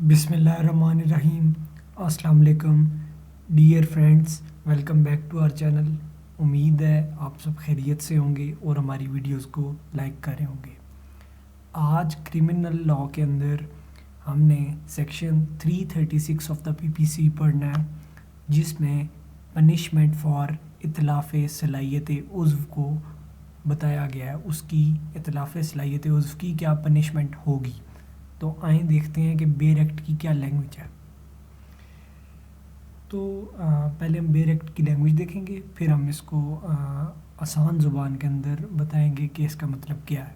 बिस्मिल्लाहिर्रहमानिर्रहीम। अस्सलाम वालेकुम dear friends, welcome back to our channel. उम्मीद है आप सब खैरियत से होंगे और हमारी वीडियोस को लाइक कर रहे होंगे। आज क्रिमिनल लॉ के अंदर हमने सेक्शन 336 ऑफ द पीपीसी पढ़ना है, जिसमें पनिशमेंट फॉर इतलाफ़ सलाहियत उज़्व को बताया गया है। उसकी इतलाफ़ सलाहियत उज़्व की क्या पनिशमेंट होगी। तो आइए देखते हैं कि बेर एक्ट की क्या लैंग्वेज है। तो पहले हम बेर एक्ट की लैंग्वेज देखेंगे, फिर हम इसको आसान ज़ुबान के अंदर बताएंगे कि इसका मतलब क्या है।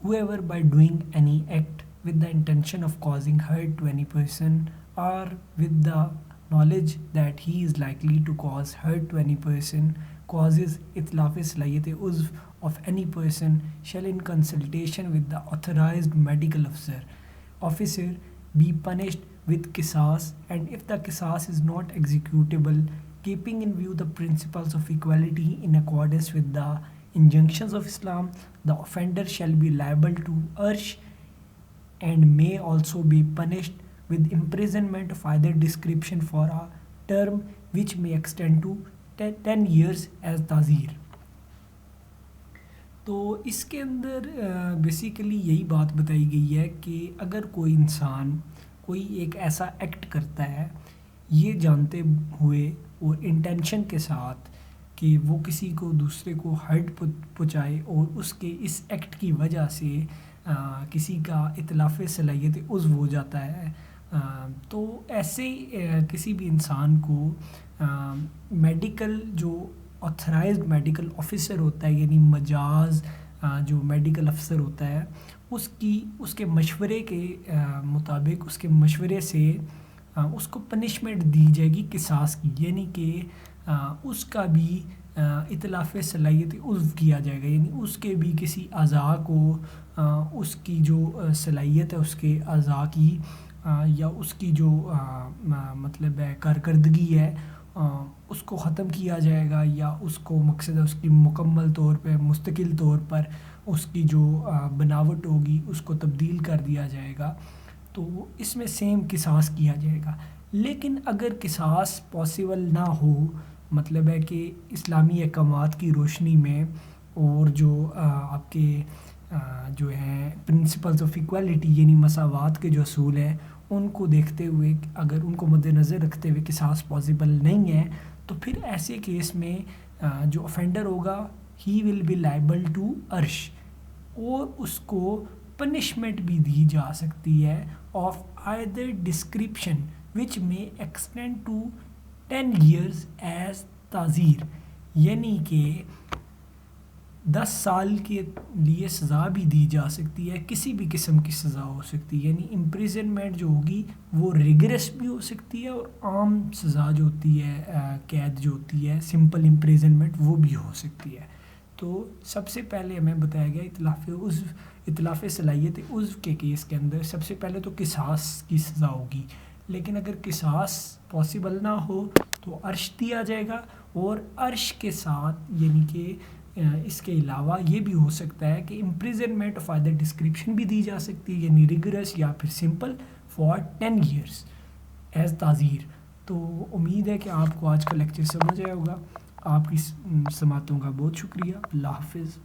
Whoever by doing any act with the intention of causing hurt to any person or with the knowledge that he is likely to cause hurt to any person causes itlaf salahiyat uzv of any person shall in consultation with the authorized medical officer be punished with qisas, and if the qisas is not executable, keeping in view the principles of equality in accordance with the injunctions of Islam, the offender shall be liable to arsh and may also be punished with imprisonment of either description for a term which may extend to 10 years as ताज़ीर। तो इसके अंदर basically यही बात बताई गई है कि अगर कोई इंसान कोई एक ऐसा एक्ट करता है ये जानते हुए और इंटेंशन के साथ कि वो किसी को दूसरे को हर्ट पहुँचाए और उसके इस एक्ट की वजह से किसी का इतलाफ़ सलाहियत उज़्व हो जाता है, तो ऐसे किसी भी इंसान को मेडिकल जो ऑथराइज्ड मेडिकल ऑफिसर होता है, यानी मजाज जो मेडिकल अफसर होता है, उसके मशवरे के मुताबिक उसके मशवरे से उसको पनिशमेंट दी जाएगी किसास की, यानी कि उसका भी इतलाफ़ सलाहियत उज़्व किया जाएगा, यानी उसके भी किसी अज़ा को उसकी जो सलाहियत है उसके अज़ा की या उसकी जो मतलब है कारकर्दगी है उसको ख़त्म किया जाएगा, या उसको मकसद है उसकी मुकम्मल तौर पे मुस्तकिल तौर पर उसकी जो बनावट होगी उसको तब्दील कर दिया जाएगा। तो इसमें सेम किसास किया जाएगा। लेकिन अगर किसास पॉसिबल ना हो, मतलब है कि इस्लामी अहकामात की रोशनी में और जो आपके जो हैं प्रिंसिपल्स ऑफ इक्वालिटी यानी मसावात के जो असूल हैं उनको देखते हुए, अगर उनको मद्देनज़र रखते हुए किसास पॉसिबल नहीं है, तो फिर ऐसे केस में जो ऑफेंडर होगा he will be liable to arrest, और उसको पनिशमेंट भी दी जा सकती है ऑफ आइदर डिस्क्रिप्शन विच में एक्सटेंड टू 10 years एज ताज़ीर, यानी कि 10 साल के लिए सज़ा भी दी जा सकती है, किसी भी किस्म की सज़ा हो सकती है, यानी इम्प्रिजनमेंट जो होगी वो रिगरस भी हो सकती है और आम सज़ा जो होती है कैद जो होती है सिंपल इम्प्रिजनमेंट वो भी हो सकती है। तो सबसे पहले हमें बताया गया इतलाफ़ सलाहियत उज़्व के केस के अंदर सबसे पहले तो किसास की सज़ा होगी, लेकिन अगर किसास पॉसिबल ना हो तो अर्श दिया जाएगा, और अर्श के साथ यानी कि इसके अलावा ये भी हो सकता है कि इम्प्रिजनमेंट ऑफ आइदर डिस्क्रिप्शन भी दी जा सकती है, यानी रिगरस या फिर सिंपल फॉर 10 years एज ताज़ीर। तो उम्मीद है कि आपको आज का लेक्चर समझ आया होगा। आपकी समातों का बहुत शुक्रिया। अल्लाह हाफ़िज़।